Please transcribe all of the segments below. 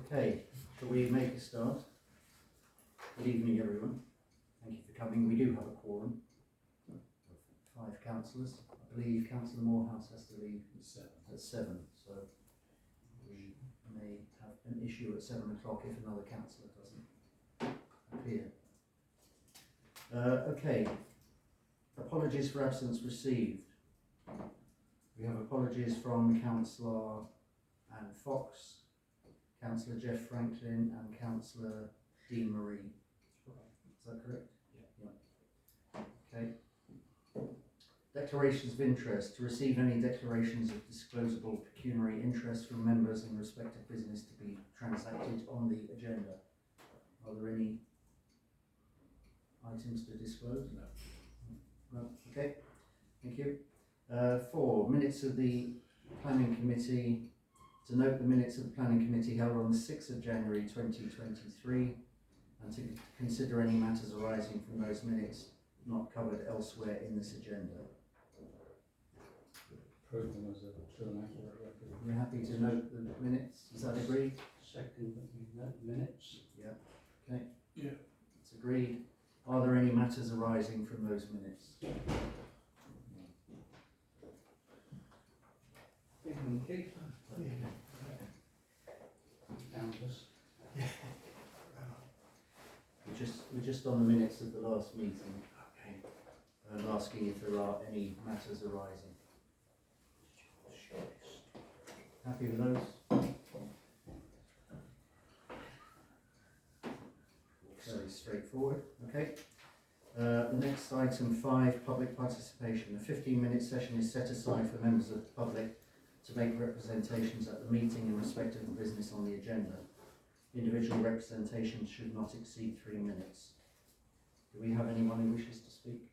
Okay, shall we make a start? Good evening, everyone. Thank you for coming. We do have a quorum of 5 councillors. I believe Councillor Morehouse has to leave at 7, so we may have an issue at 7 o'clock if another councillor doesn't appear. Okay, apologies for absence received. We have apologies from Councillor Anne Fox, Councillor Jeff Franklin and Councillor Dean Marie. Is that correct? Yeah. Okay. Declarations of interest. To receive any declarations of disclosable pecuniary interest from members in respect of business to be transacted on the agenda. Are there any items to disclose? No. No. Okay. Thank you. 4. Minutes of the Planning Committee. To note the minutes of the Planning Committee held on the 6th of January 2023 and to consider any matters arising from those minutes not covered elsewhere in this agenda. Prove them as a true and accurate record. We're happy to note the minutes. Is that agreed? Second, that we note the minutes. Yeah. Okay. Yeah. It's agreed. Are there any matters arising from those minutes? Keith. Boundless. We're just on the minutes of the last meeting. Okay. And asking if there are any matters arising. Happy with those? Very straightforward. Okay. The next item 5, public participation. A 15-minute session is set aside for members of the public to make representations at the meeting in respect of the business on the agenda. Individual representation should not exceed 3 minutes. Do we have anyone who wishes to speak?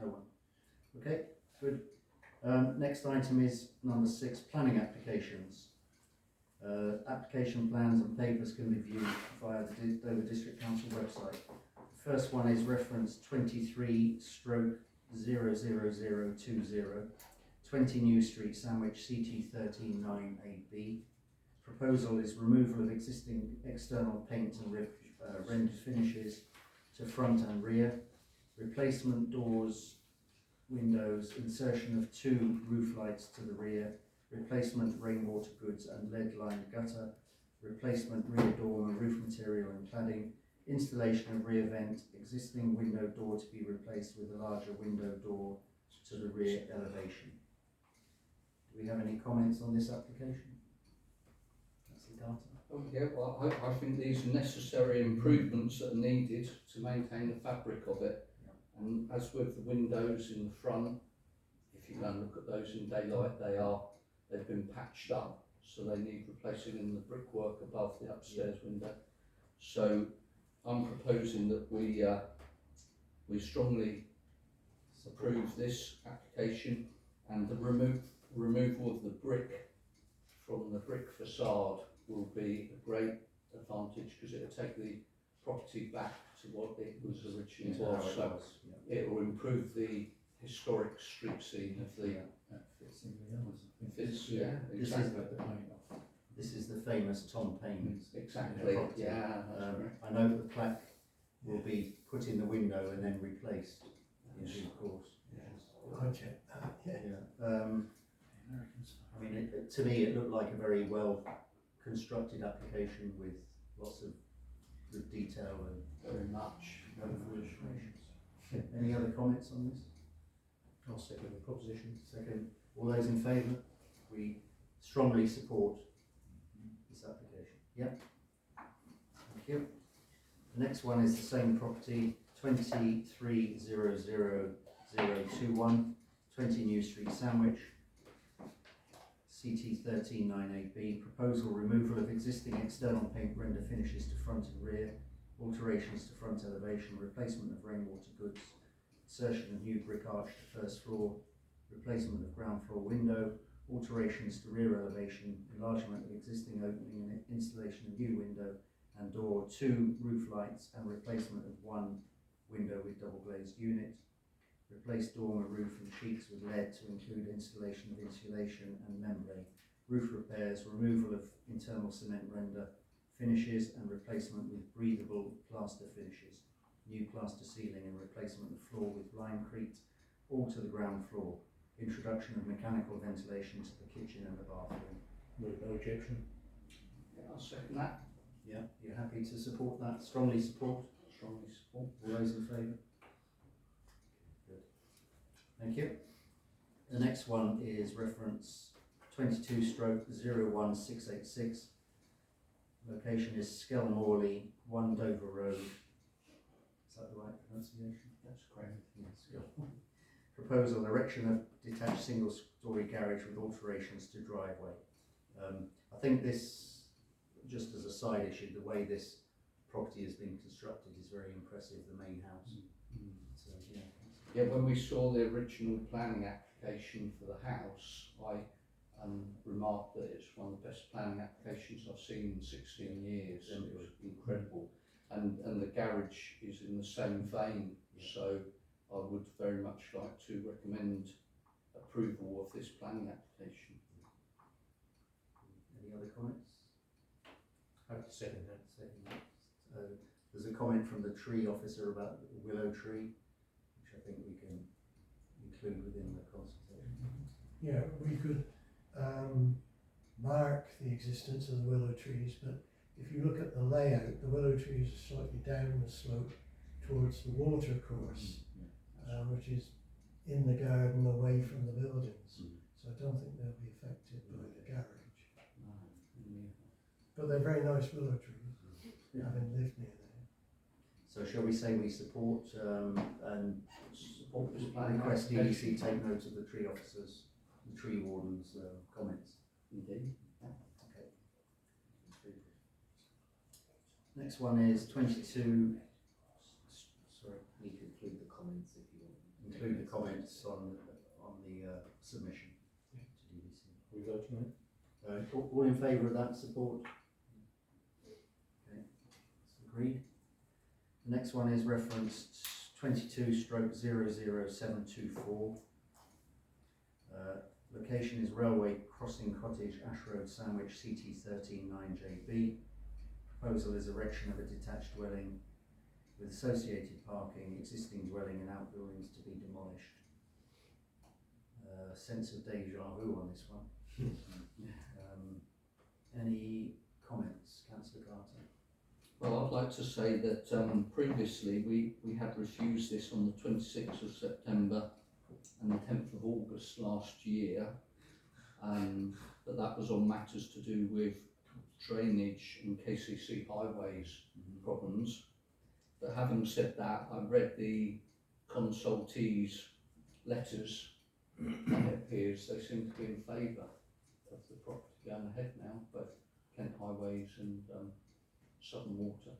No one. Okay, good. Next item is number 6, planning applications. Application plans and papers can be viewed via the Dover District Council website. The first one is reference 23/00020, 20 New Street, Sandwich, CT 139AB. Proposal is removal of existing external paint and rendered finishes to front and rear, replacement doors, windows, insertion of 2 roof lights to the rear, replacement rainwater goods and lead-lined gutter, replacement rear door and roof material and cladding, installation of rear vent, existing window door to be replaced with a larger window door to the rear elevation. Do we have any comments on this application? Oh, yeah, well, I think these are necessary improvements that are needed to maintain the fabric of it. Yeah. And as with the windows in the front, if you go and look at those in daylight, they've been patched up, so they need replacing in the brickwork above the upstairs window. So I'm proposing that we strongly approve this application, and the removal of the brick from the brick facade will be a great advantage because it will take the property back to what it was originally was. So it will improve the historic street scene of the. Fits in the others. Exactly. This is the famous Tom Payne. Exactly. Yeah. I know the plaque will be put in the window and then replaced in due course. I checked that. Yeah. I mean, to me, it looked like a very well constructed application with lots of good detail and Very much. wonderful information. Any other comments on this? I'll second the proposition. Second, all those in favour? We strongly support this application. Yep. Thank you. The next one is the same property, 23/00021, 20 New Street, Sandwich, CT 139AB. Proposal removal of existing external paint render finishes to front and rear, alterations to front elevation, replacement of rainwater goods, insertion of new brick arch to first floor, replacement of ground floor window, alterations to rear elevation, enlargement of existing opening and installation of new window and door, 2 roof lights and replacement of 1 window with double glazed unit, replace dormer roof and sheets with lead to include installation of insulation and membrane, roof repairs, removal of internal cement render finishes and replacement with breathable plaster finishes, new plaster ceiling and replacement of floor with limecrete, all to the ground floor, introduction of mechanical ventilation to the kitchen and the bathroom. No objection. Yeah, I'll second that. Yeah, you're happy to support that? Strongly support? Strongly support. All those in favour? Good. Thank you. The next one is reference 22/01686. Location is Skelmorley, 1 Dover Road. Is that the right pronunciation? That's correct. Yes. Proposal, erection of detached single-storey garage with alterations to driveway. I think this, just as a side issue, the way this property has been constructed is very impressive, the main house. So, yeah. Yeah, when we saw the original planning application for the house, I remarked that it's one of the best planning applications I've seen in 16 years. It was incredible. And the garage is in the same vein, so I would very much like to recommend approval of this planning application. Any other comments? Happy to second that. Second that. There's a comment from the tree officer about the willow tree, which I think we can include within the consultation. Yeah, we could mark the existence of the willow trees, but if you look at the layout, the willow trees are slightly down the slope towards the water course, which is in the garden away from the buildings. So I don't think they'll be affected by the garage. But they're very nice willow trees, having lived near there. So shall we say we support and Support this planning request application. DEC take note of the tree officers, the tree warden's comments? Indeed. Okay. Next one is 22. Sorry, Need to include the comments if you want. include the comments on the submission to DEC. We voting on it? All in favour of that support? Okay, that's agreed. The next one is referenced 22/00724. Location is Railway Crossing Cottage, Ash Road, Sandwich, CT 139JB. Proposal is erection of a detached dwelling with associated parking, existing dwelling and outbuildings to be demolished. Sense of deja vu on this one. Any comments, Councillor Carter? Well, I'd like to say that previously we had refused this on the 26th of September and the 10th of August last year, but that was on matters to do with drainage and KCC highways problems. But having said that, I read the consultees' letters and it appears they seem to be in favour of the property going ahead now, both Kent Highways and Southern Water.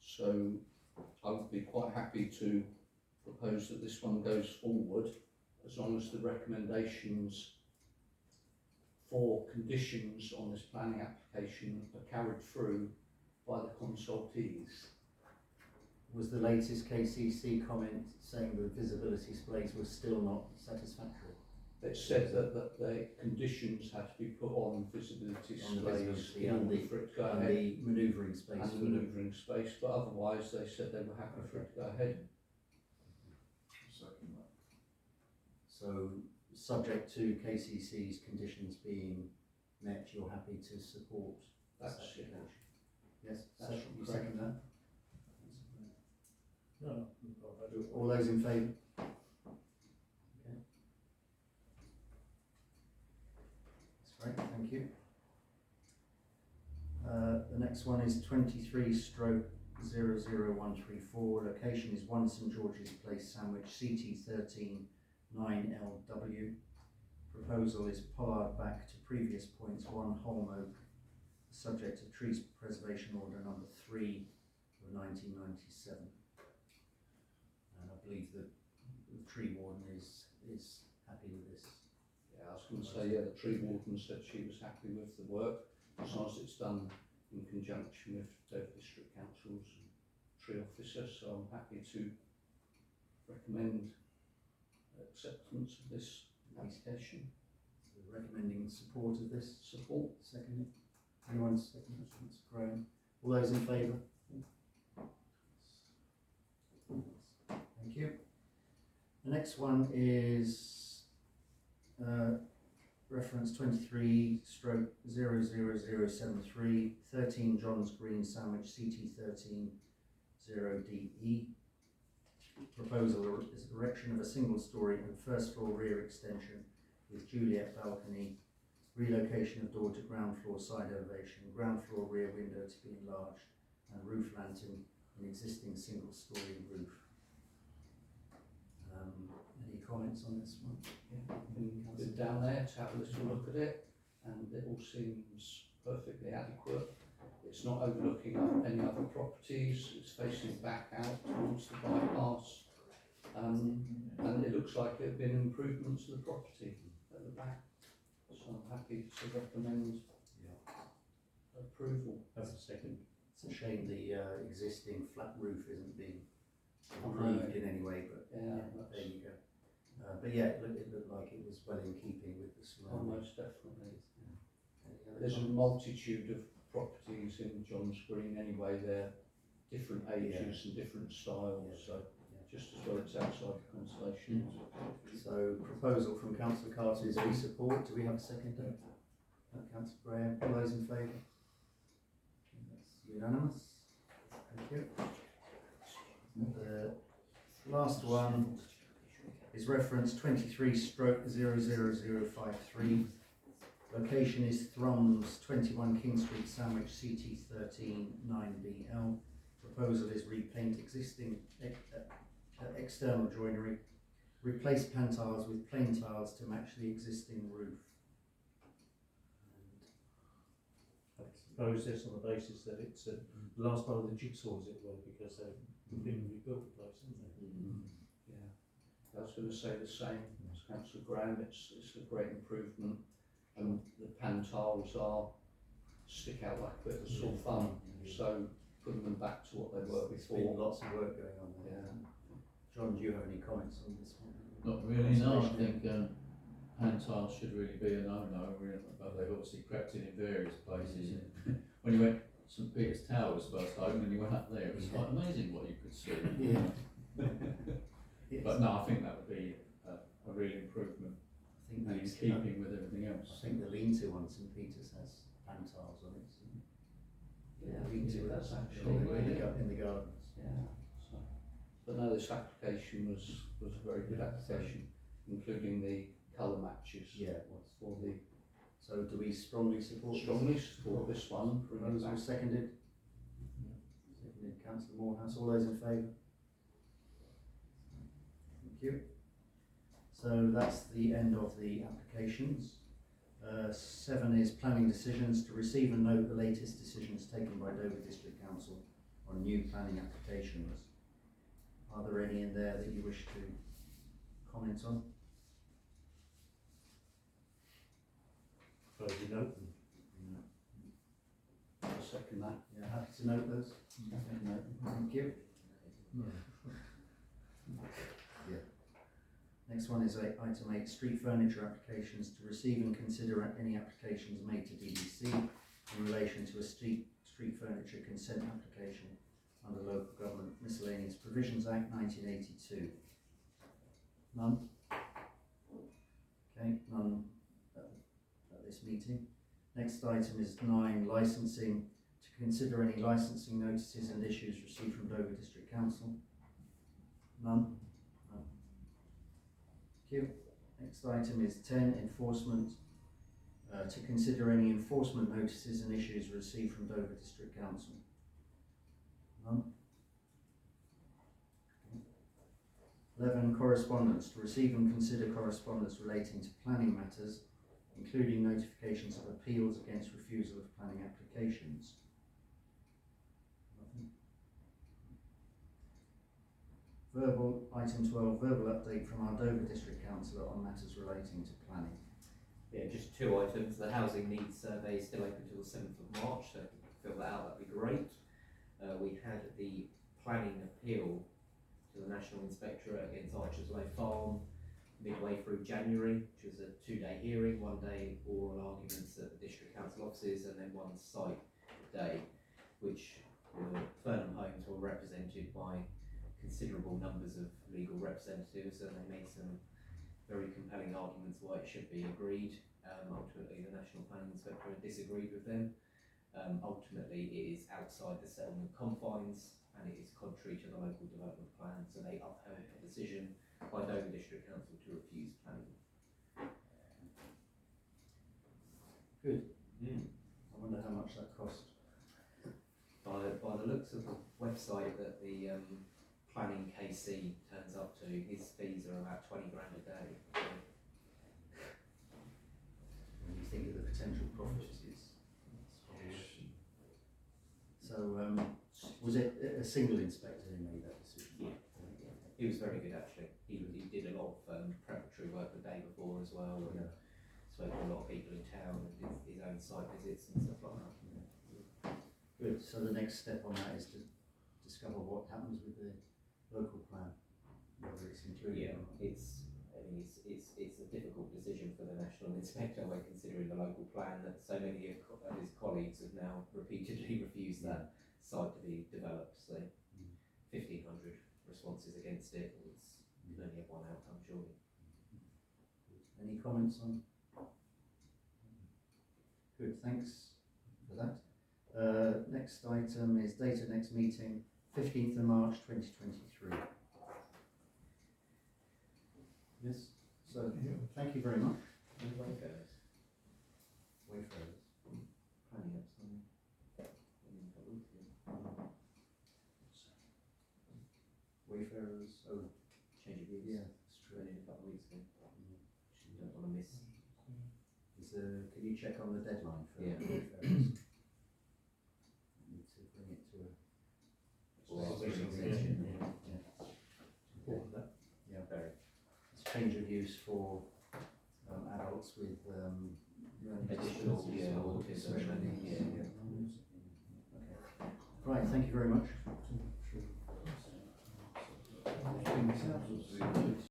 So I would be quite happy to propose that this one goes forward as long as the recommendations for conditions on this planning application are carried through by the consultees. Was the latest KCC comment saying the visibility displays were still not satisfactory? It said that the conditions had to be put on visibility On the displays visibility in and order the- for it to go And ahead. the manoeuvring space. And the manoeuvring space, but otherwise they said they were happy for it to go ahead. So, subject to KCC's conditions being met, you're happy to support this That's application? Yes, That's you correct. second that? No, I do. All those in favour? Okay. That's great, thank you. The next one is 23/00134. Location is 1 St George's Place, Sandwich, CT 139LW. Proposal is pollard back to previous points, 1 Holm Oak, subject of Trees Preservation Order number 3 of 1997. And I believe that the tree warden is happy with this. Yeah, I was going to say, yeah, the tree warden said she was happy with the work as long as it's done in conjunction with Dover District Council's tree officer, so I'm happy to recommend acceptance of this application. So recommending support of this. Support. Seconded. Anyone second? That's Graham. All those in favour? Thank you. The next one is reference 23/00073, 13 Johns Green Sandwich CT 130DE. Proposal is erection of a single story and first floor rear extension with Juliet balcony, relocation of door to ground floor side elevation, ground floor rear window to be enlarged, and roof lantern in existing single story roof. Any comments on this one? Yeah, been down there to have a little look at it, and it all seems perfectly adequate. It's not overlooking any other properties, it's facing back out towards the bypass, and it looks like it would be an improvement to the property at the back. So I'm happy to recommend approval. Have a second. It's a shame the existing flat roof isn't being improved in any way, but Yeah, there you go. But yeah, it looked like it was well in keeping with the surroundings. most definitely. Any other There's a comments? multitude of properties in John's Green anyway, they're different ages and different styles, so just as well it's outside the conservation. So proposal from Councillor Carter is we support. Do we have a second? Councillor Graham. All those in favour? That's unanimous. Thank you. The last one is reference 23/00053. Location is Thrums, 21 King Street, Sandwich, CT 139BL. Proposal is repaint existing external joinery, replace pan tiles with plain tiles to match the existing roof. I propose this on the basis that it's the last part of the jigsaw, as it were, because they've been rebuilt the place, haven't they? Yeah, I was going to say the same as Councillor Graham, it's a great improvement, and the pan tiles stick out like a bit of sore thumb, so putting them back to what they were There's been before. lots of work going on there. Yeah. John, do you have any comments on this one? Not really, no. I think hand tiles should really be a no-no, really, but they've obviously crept in various places. When you went St Peter's Towers first time, when you went up there, it was quite amazing what you could see. Yeah. But no, I think that would be a real improvement I think and in keeping with everything I else. think the lean-to on St Peter's has pan tiles on it. So Yeah, lean-to that's actually actually, in the gardens. yeah. So, but no, this application was a very good application, including the colour matches. Yeah, it was. For the So do we strongly support this? strongly support this one. Bring it Proposal back. seconded. Seconded, Councillor Morehouse. All those in favour? Thank you. So that's the end of the applications. 7 is planning decisions, to receive and note the latest decisions taken by Dover District Council on new planning applications. Are there any in there that you wish to comment on? Suppose you note them. I'll second that. Yeah, happy to note those. Thank you. Next one is item 8, street furniture applications, to receive and consider any applications made to DDC in relation to a street furniture consent application under Local Government Miscellaneous Provisions Act 1982. None? Okay, none at this meeting. Next item is 9, licensing, to consider any licensing notices and issues received from Dover District Council. None? None. Thank you. Next item is 10, enforcement, to consider any enforcement notices and issues received from Dover District Council. None? Okay. 11, correspondence, to receive and consider correspondence relating to planning matters, including notifications of appeals against refusal of planning applications. Nothing. Verbal, item 12, verbal update from our Dover District Councillor on matters relating to planning. Yeah, just 2 items. The housing needs survey is still open until the 7th of March, so if you could fill that out, that'd be great. We had the planning appeal to the National Inspectorate against Archers Way Farm. midway through January, which was a 2-day hearing, 1 day oral arguments at the district council offices, and then 1 site day, which Fernham Homes were represented by considerable numbers of legal representatives, and they made some very compelling arguments why it should be agreed. Ultimately, the National Planning Inspector disagreed with them. Ultimately, it is outside the settlement confines and it is contrary to the local development plan, so they upheld a decision by Dover District Council to refuse planning. Good. I wonder how much that cost. By the looks of the website that the planning KC turns up to, his fees are about 20 grand a day. When you think of the potential profits, so was it a single inspector who made that decision? Yeah. He was very good actually. He did a lot of preparatory work the day before as well, and spoke to a lot of people in town and did his own site visits and stuff like that. Good. So the next step on that is to discover what happens with the local plan, whether it's included. Yeah, it's a difficult decision for the National Inspector when considering the local plan that so many of his colleagues have now repeatedly refused that site to be developed. So 1,500 responses against it, and you can only have one outcome, surely. Any comments on? Good, thanks for that. Next item is date of next meeting, 15th of March 2023. Yes, so thank you very much. Wayfarers. Wayfarers. Planning upside. Wayfarers, oh, Change of use. yeah, that's true. Only a couple of weeks ago. You don't want to miss. Can you check on the deadline for Yeah. Wayfarers? Need to bring it to a. Well, Extension, extension, yeah. yeah. Important that. Yeah, Very. it's change of use for adults with learning Additional, disabilities yeah, or autism, special learning, needs. yeah. Okay. Right, thank you very much.